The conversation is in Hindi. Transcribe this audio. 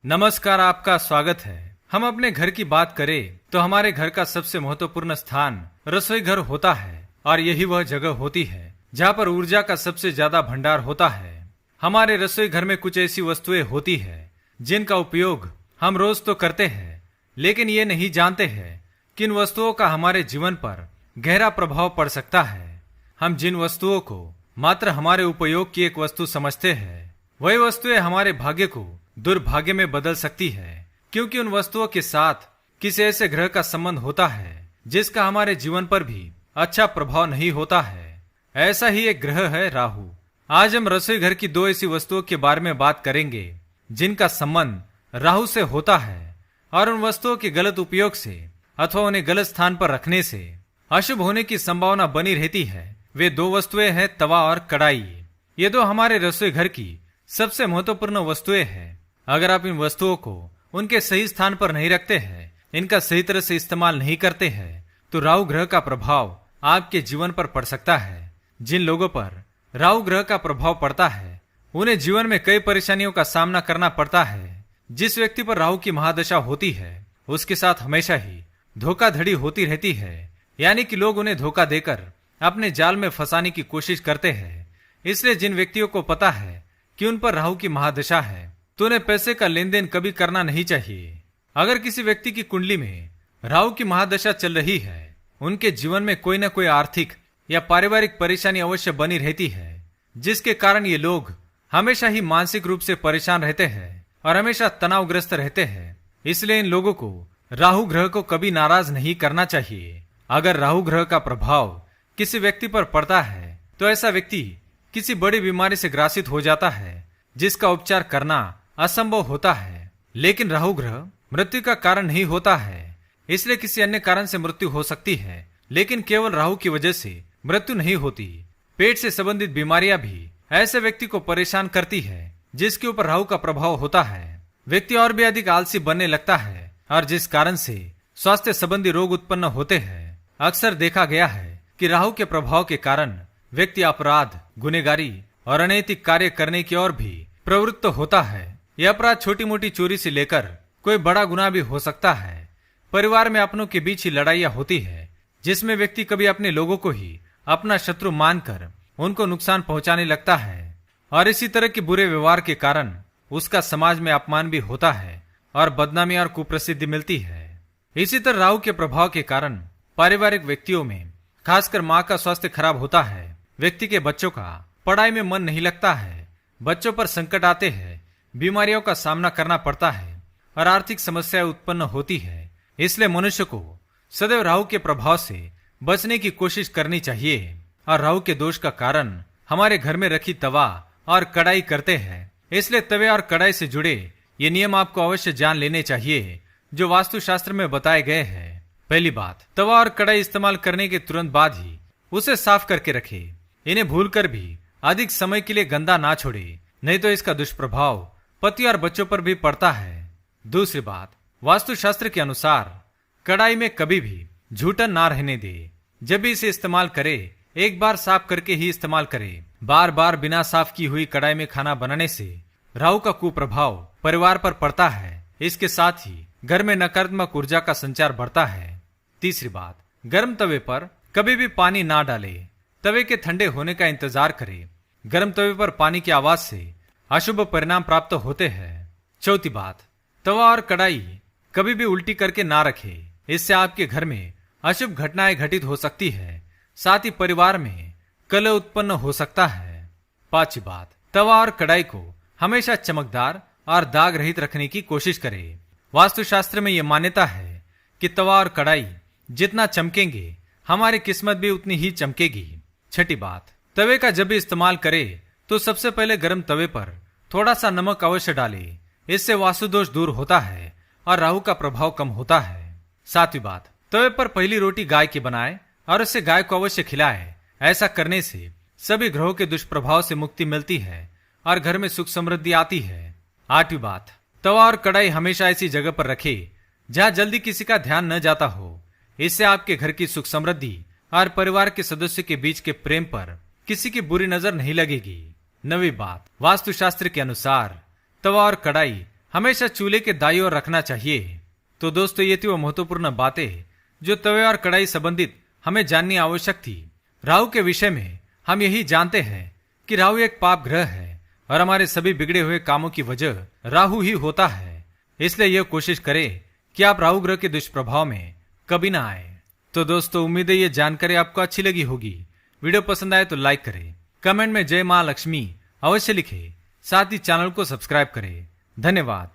नमस्कार, आपका स्वागत है। हम अपने घर की बात करें तो हमारे घर का सबसे महत्वपूर्ण स्थान रसोई घर होता है और यही वह जगह होती है जहाँ पर ऊर्जा का सबसे ज्यादा भंडार होता है। हमारे रसोई घर में कुछ ऐसी वस्तुएं होती है जिनका उपयोग हम रोज तो करते हैं, लेकिन ये नहीं जानते हैं कि इन वस्तुओं का हमारे जीवन पर गहरा प्रभाव पड़ सकता है। हम जिन वस्तुओं को मात्र हमारे उपयोग की एक वस्तु समझते हैं, वही वस्तुएं हमारे भाग्य को दुर्भाग्य में बदल सकती है, क्योंकि उन वस्तुओं के साथ किसी ऐसे ग्रह का संबंध होता है जिसका हमारे जीवन पर भी अच्छा प्रभाव नहीं होता है। ऐसा ही एक ग्रह है राहु। आज हम रसोई घर की दो ऐसी वस्तुओं के बारे में बात करेंगे जिनका संबंध राहु से होता है और उन वस्तुओं के गलत उपयोग से अथवा उन्हें गलत स्थान पर रखने से अशुभ होने की संभावना बनी रहती है। वे दो वस्तुएं हैं तवा और कढ़ाई। ये दो हमारे रसोई घर की सबसे महत्वपूर्ण वस्तुएं हैं। अगर आप इन वस्तुओं को उनके सही स्थान पर नहीं रखते हैं, इनका सही तरह से इस्तेमाल नहीं करते हैं, तो राहु ग्रह का प्रभाव आपके जीवन पर पड़ सकता है। जिन लोगों पर राहु ग्रह का प्रभाव पड़ता है उन्हें जीवन में कई परेशानियों का सामना करना पड़ता है। जिस व्यक्ति पर राहु की महादशा होती है उसके साथ हमेशा ही धोखाधड़ी होती रहती है, यानी कि लोग उन्हें धोखा देकर अपने जाल में फंसाने की कोशिश करते हैं। इसलिए जिन व्यक्तियों को पता है कि उन पर राहु की महादशा है तो उन्हें पैसे का लेन देन कभी करना नहीं चाहिए। अगर किसी व्यक्ति की कुंडली में राहु की महादशा चल रही है, उनके जीवन में कोई न कोई आर्थिक या पारिवारिक परेशानी अवश्य बनी रहती है, जिसके कारण ये लोग हमेशा ही मानसिक रूप से परेशान रहते हैं और हमेशा तनावग्रस्त रहते हैं। इसलिए इन लोगों को राहु ग्रह को कभी नाराज नहीं करना चाहिए। अगर राहु ग्रह का प्रभाव किसी व्यक्ति पर पड़ता है तो ऐसा व्यक्ति किसी बड़ी बीमारी से ग्रासित हो जाता है जिसका उपचार करना असंभव होता है। लेकिन राहु ग्रह मृत्यु का कारण नहीं होता है, इसलिए किसी अन्य कारण से मृत्यु हो सकती है, लेकिन केवल राहु की वजह से मृत्यु नहीं होती। पेट से संबंधित बीमारियां भी ऐसे व्यक्ति को परेशान करती है जिसके ऊपर राहु का प्रभाव होता है। व्यक्ति और भी अधिक आलसी बनने लगता है और जिस कारण से स्वास्थ्य संबंधी रोग उत्पन्न होते हैं। अक्सर देखा गया है कि राहु के प्रभाव के कारण व्यक्ति अपराध, गुनहगारी और अनैतिक कार्य करने की ओर भी प्रवृत्त होता है। यह अपराध छोटी मोटी चोरी से लेकर कोई बड़ा गुनाह भी हो सकता है। परिवार में अपनों के बीच ही लड़ाइयां होती है, जिसमें व्यक्ति कभी अपने लोगों को ही अपना शत्रु मानकर उनको नुकसान पहुंचाने लगता है और इसी तरह के बुरे व्यवहार के कारण उसका समाज में अपमान भी होता है और बदनामी और कुप्रसिद्धि मिलती है। इसी तरह राहु के प्रभाव के कारण पारिवारिक व्यक्तियों में खासकर माँ का स्वास्थ्य खराब होता है। व्यक्ति के बच्चों का पढ़ाई में मन नहीं लगता है, बच्चों पर संकट आते हैं, बीमारियों का सामना करना पड़ता है और आर्थिक समस्याएं उत्पन्न होती है। इसलिए मनुष्य को सदैव राहु के प्रभाव से बचने की कोशिश करनी चाहिए। और राहु के दोष का कारण हमारे घर में रखी तवा और कढ़ाई करते हैं। इसलिए तवे और कढ़ाई से जुड़े ये नियम आपको अवश्य जान लेने चाहिए जो वास्तुशास्त्र में बताए गए हैं। पहली बात, तवा और कढ़ाई इस्तेमाल करने के तुरंत बाद ही उसे साफ करके रखे। इन्हें भूलकर भी अधिक समय के लिए गंदा ना छोड़े, नहीं तो इसका दुष्प्रभाव पति और बच्चों पर भी पड़ता है। दूसरी बात, वास्तुशास्त्र के अनुसार कढ़ाई में कभी भी झूठन ना रहने दे। जब भी इसे इस्तेमाल करे एक बार साफ करके ही इस्तेमाल करे। बार बार बिना साफ की हुई कढ़ाई में खाना बनाने से राहु का कुप्रभाव परिवार पर पड़ता है। इसके साथ ही घर में नकारात्मक ऊर्जा का संचार बढ़ता है। तीसरी बात, गर्म तवे पर कभी भी पानी ना डाले। तवे के ठंडे होने का इंतजार करे। गर्म तवे पर पानी की आवाज से अशुभ परिणाम प्राप्त होते हैं। चौथी बात, तवा और कढ़ाई कभी भी उल्टी करके ना रखे। इससे आपके घर में अशुभ घटनाएं घटित हो सकती है, साथ ही परिवार में कलह उत्पन्न हो सकता है। पांचवी बात, तवा और कढ़ाई को हमेशा चमकदार और दाग रहित रखने की कोशिश करें। वास्तुशास्त्र में यह मान्यता है कि तवा और कढ़ाई जितना चमकेंगे हमारी किस्मत भी उतनी ही चमकेगी। छठी बात, तवे का जब भी इस्तेमाल करे तो सबसे पहले गर्म तवे पर थोड़ा सा नमक अवश्य डाले। इससे वास्तु दोष दूर होता है और राहु का प्रभाव कम होता है। सातवीं बात, तवे पर पहली रोटी गाय की बनाए और उसे गाय को अवश्य खिलाए। ऐसा करने से सभी ग्रहों के दुष्प्रभाव से मुक्ति मिलती है और घर में सुख समृद्धि आती है। आठवीं बात, तवा और कढ़ाई हमेशा ऐसी जगह पर रखे जहाँ जल्दी किसी का ध्यान न जाता हो। इससे आपके घर की सुख समृद्धि और परिवार के सदस्यों के बीच के प्रेम पर किसी की बुरी नजर नहीं लगेगी। नवी बात, वास्तुशास्त्र के अनुसार तवा और कढ़ाई हमेशा चूल्हे के दाईं ओर रखना चाहिए। तो दोस्तों, ये थी वो महत्वपूर्ण बातें जो तवे और कढ़ाई संबंधित हमें जाननी आवश्यक थी। राहु के विषय में हम यही जानते हैं कि राहु एक पाप ग्रह है और हमारे सभी बिगड़े हुए कामों की वजह राहु ही होता है। इसलिए यह कोशिश करें कि आप राहु ग्रह के दुष्प्रभाव में कभी ना आए। तो दोस्तों, उम्मीद है ये जानकारी आपको अच्छी लगी होगी। वीडियो पसंद आए तो लाइक करें, कमेंट में जय मां लक्ष्मी अवश्य लिखें, साथ ही चैनल को सब्सक्राइब करें। धन्यवाद।